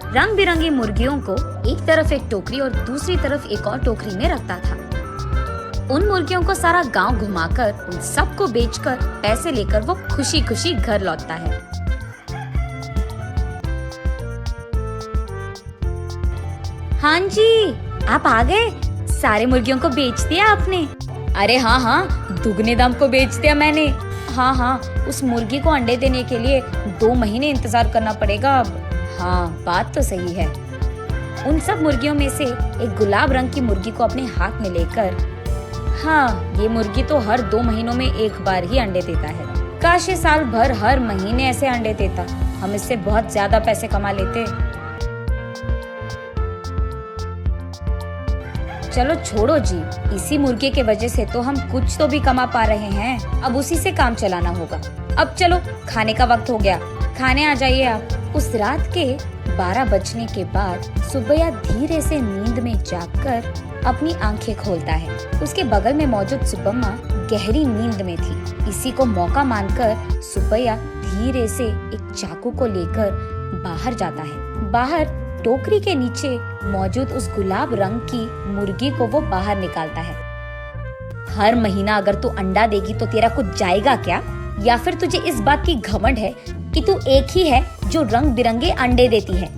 रंग बिरंगी मुर्गियों को एक तरफ एक टोकरी और दूसरी तरफ एक और टोकरी में रखता था। उन मुर्गियों को सारा गांव घुमाकर उन सबको बेचकर पैसे लेकर वो खुशी खुशी घर लौटता है। हाँ जी, आप आ गए। सारे मुर्गियों को बेच दिया आपने? अरे हाँ, दुगने दाम को बेच दिया मैंने। हाँ, उस मुर्गी को अंडे देने के लिए 2 महीने इंतजार करना पड़ेगा अब। हाँ, बात तो सही है। उन सब मुर्गियों में से एक गुलाब रंग की मुर्गी को अपने हाथ में लेकर, हाँ, ये मुर्गी तो हर 2 महीनों में एक बार ही अंडे देता है। काश ये साल भर हर महीने ऐसे अंडे देता, हम इससे बहुत ज्यादा पैसे कमा लेते। चलो छोड़ो जी, इसी मुर्गे के वजह से तो हम कुछ तो भी कमा पा रहे हैं। अब उसी से काम चलाना होगा। अब चलो, खाने का वक्त हो गया, खाने आ जाइए आप। उस रात के 12 बजने के बाद सुबैया धीरे से नींद में जागकर अपनी आंखें खोलता है। उसके बगल में मौजूद सुब्बम्मा गहरी नींद में थी। इसी को मौका मानकर सुबैया धीरे से एक चाकू को लेकर बाहर जाता है। बाहर टोकरी के नीचे मौजूद उस गुलाब रंग की मुर्गी को वो बाहर निकालता है। हर महीना अगर तू अंडा देगी तो तेरा कुछ जाएगा क्या? या फिर तुझे इस बात की घमंड है कि तू एक ही है जो रंग बिरंगे अंडे देती है?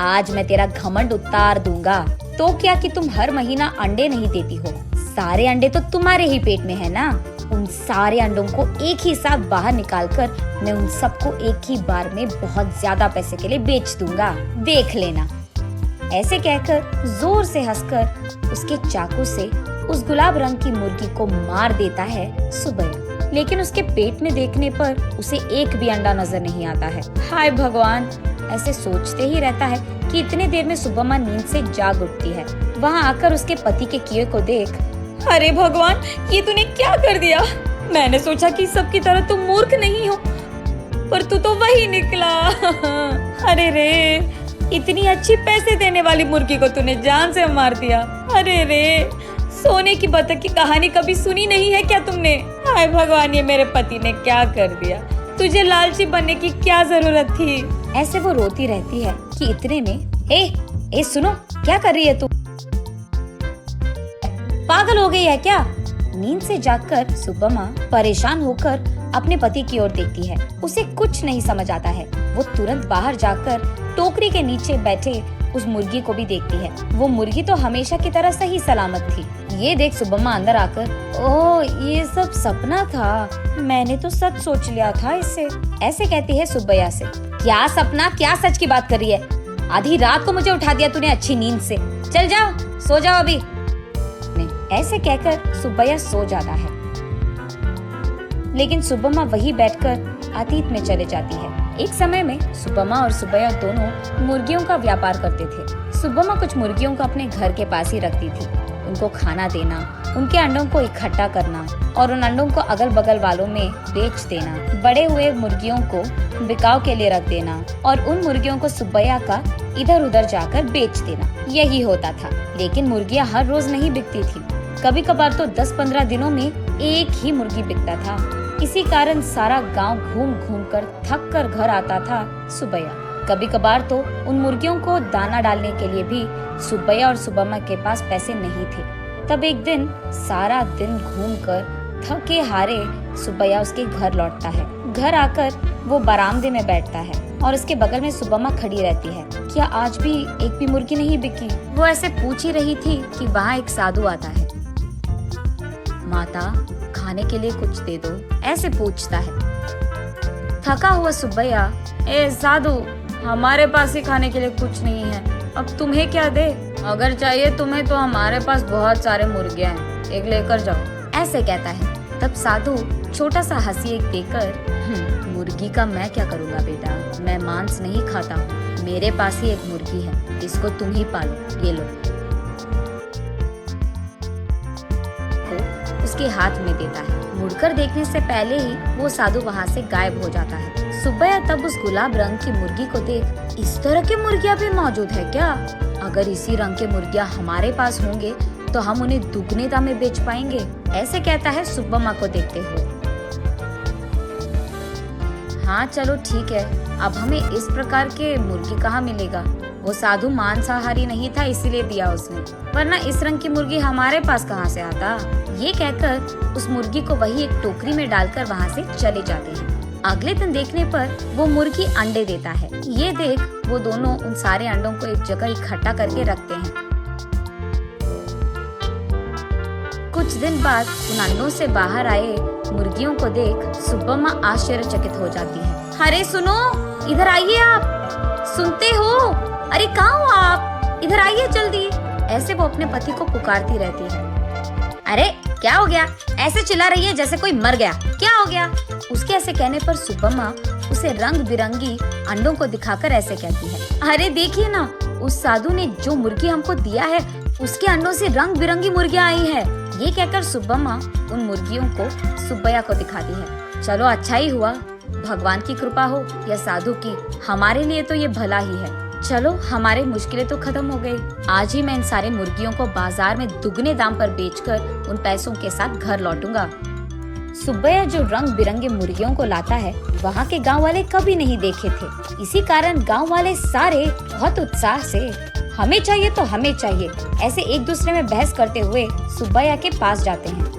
आज मैं तेरा घमंड उतार दूंगा। तो क्या कि तुम हर महीना अंडे नहीं देती हो? सारे अंडे तो तुम्हारे ही पेट में है ना। उन सारे अंडों को एक ही साथ बाहर निकालकर मैं उन सबको एक ही बार में बहुत ज्यादा पैसे के लिए बेच दूंगा, देख लेना। ऐसे कहकर जोर से हंसकर उसके चाकू से उस गुलाब रंग की मुर्गी को मार देता है सुबैया। लेकिन उसके पेट में देखने पर उसे एक भी अंडा नजर नहीं आता है। हाय भगवान, ऐसे सोचते ही रहता है कि इतने देर में सुब्बम्मा नींद से जाग उठती है। वहाँ आकर उसके पति के किए को देख, अरे भगवान, ये तूने क्या कर दिया? मैंने सोचा कि सबकी तरह तुम मूर्ख नहीं हो, पर तू तो वही निकला। अरे रे, इतनी अच्छी पैसे देने वाली मुर्गी को तूने जान से मार दिया। अरे रे, सोने की बतख की कहानी कभी सुनी नहीं है क्या तुमने? हाय भगवान, ये मेरे पति ने क्या कर दिया? तुझे लालची बनने की क्या जरूरत थी? ऐसे वो रोती रहती है कि इतने में ए सुनो, क्या कर रही है तू? पागल हो गई है क्या? नींद से जागकर सुब्बम्मा परेशान होकर अपने पति की ओर देखती है। उसे कुछ नहीं समझ आता है। वो तुरंत बाहर जाकर टोकरी के नीचे बैठे उस मुर्गी को भी देखती है। वो मुर्गी तो हमेशा की तरह सही सलामत थी। ये देख सुब्बम्मा अंदर आकर, ओह, ये सब सपना था, मैंने तो सच सोच लिया था इससे। ऐसे कहती है सुब्बैया से। क्या सपना, क्या सच की बात कर रही है? आधी रात को मुझे उठा दिया तूने अच्छी नींद से। चल जाओ, सो जाओ अभी। ऐसे कहकर सुब्बैया सो जाता है। लेकिन सुब्बम्मा वही बैठकर अतीत में चले जाती है। एक समय में सुब्बम्मा और सुब्बैया दोनों मुर्गियों का व्यापार करते थे। सुब्बम्मा कुछ मुर्गियों को अपने घर के पास ही रखती थी। उनको खाना देना, उनके अंडों को इकट्ठा करना और उन अंडों को अगल बगल वालों में बेच देना, बड़े हुए मुर्गियों को बिकाव के लिए रख देना और उन मुर्गियों को सुब्बैया का इधर उधर जाकर बेच देना, यही होता था। लेकिन मुर्गियां हर रोज नहीं बिकती थी। कभी कभार तो 10-15 दिनों में एक ही मुर्गी बिकता था। इसी कारण सारा गांव घूम घूम कर थक कर घर आता था सुब्बैया। कभी कभार तो उन मुर्गियों को दाना डालने के लिए भी सुब्बैया और सुब्बम्मा के पास पैसे नहीं थे। तब एक दिन सारा दिन घूमकर थके हारे सुब्बैया उसके घर लौटता है। घर आकर वो बरामदे में बैठता है और उसके बगल में सुब्बम्मा खड़ी रहती है। क्या आज भी एक भी मुर्गी नहीं बिकी? वो ऐसे पूछ ही रही थी कि वहाँ एक साधु आता है। माता, खाने के लिए कुछ दे दो, ऐसे पूछता है। थका हुआ सुब्बैया, ए साधु, हमारे पास ही खाने के लिए कुछ नहीं है, अब तुम्हें क्या दे? अगर चाहिए तुम्हें तो हमारे पास बहुत सारे मुर्गियां हैं, एक लेकर जाओ, ऐसे कहता है। तब साधु छोटा सा हंसी एक देकर, मुर्गी का मैं क्या करूँगा बेटा, मैं मांस नहीं खाता हूँ, मेरे पास ही एक मुर्गी है, इसको तुम ही पालो, ये लो। उसके हाथ में देता है। मुड़कर देखने से पहले ही वो साधु वहाँ से गायब हो जाता है। सुब्बैया तब उस गुलाब रंग की मुर्गी को देख, इस तरह की मुर्गियाँ भी मौजूद है क्या? अगर इसी रंग के मुर्गियाँ हमारे पास होंगे तो हम उन्हें दुगने दाम में बेच पाएंगे, ऐसे कहता है सुब्बम्मा को देखते हुए। हाँ चलो ठीक है, अब हमें इस प्रकार के मुर्गी कहाँ मिलेगा। वो साधु मांसाहारी नहीं था इसीलिए दिया उसने, वरना इस रंग की मुर्गी हमारे पास कहाँ से आता। ये कहकर उस मुर्गी को वही एक टोकरी में डालकर वहाँ से चले जाते हैं। अगले दिन देखने पर वो मुर्गी अंडे देता है। ये देख वो दोनों उन सारे अंडों को एक जगह इकट्ठा करके रखते हैं। कुछ दिन बाद उन अंडों से बाहर आए मुर्गियों को देख सुब्बम्मा आश्चर्यचकित हो जाती है। अरे सुनो, इधर आइए आप, सुनते हो? अरे कहाँ हो आप? इधर आइए जल्दी। ऐसे वो अपने पति को पुकारती रहती है। अरे क्या हो गया? ऐसे चिल्ला रही है जैसे कोई मर गया, क्या हो गया? उसके ऐसे कहने पर सुब्बम्मा उसे रंग बिरंगी अंडों को दिखाकर ऐसे कहती है, अरे देखिए ना, उस साधु ने जो मुर्गी हमको दिया है उसके अंडों से रंग बिरंगी मुर्गियाँ आई है। ये कहकर सुब्बम्मा उन मुर्गियों को सुब्बैया को दिखाती है। चलो अच्छा ही हुआ, भगवान की कृपा हो या साधु की, हमारे लिए तो ये भला ही है। चलो हमारी मुश्किलें तो खत्म हो गई। आज ही मैं इन सारे मुर्गियों को बाजार में दुगने दाम पर बेचकर उन पैसों के साथ घर लौटूंगा। सुब्बैया जो रंग बिरंगे मुर्गियों को लाता है वहाँ के गांव वाले कभी नहीं देखे थे। इसी कारण गांव वाले सारे बहुत उत्साह से हमें चाहिए तो हमें चाहिए ऐसे एक दूसरे में बहस करते हुए सुब्बैया के पास जाते हैं।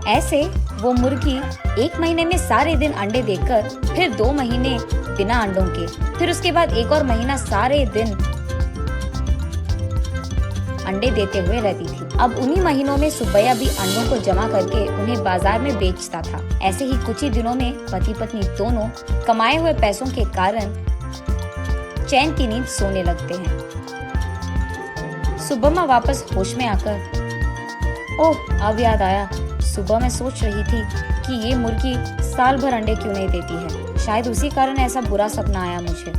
ऐसे वो मुर्गी 1 महीने में सारे दिन अंडे देकर, फिर 2 महीने बिना अंडों के, फिर उसके बाद 1 और महीना सारे दिन अंडे देते हुए रहती थी। अब उन्हीं महीनों में सुब्बैया भी अंडों को जमा करके उन्हें बाजार में बेचता था। ऐसे ही कुछ ही दिनों में पति पत्नी दोनों कमाए हुए पैसों के कारण चैन की नींद सोने लगते हैं। सुब्बम्मा वापस होश में आकर, ओह अब याद आया, सुबह मैं सोच रही थी कि ये मुर्गी साल भर अंडे क्यों नहीं देती है। शायद उसी कारण ऐसा बुरा सपना आया मुझे।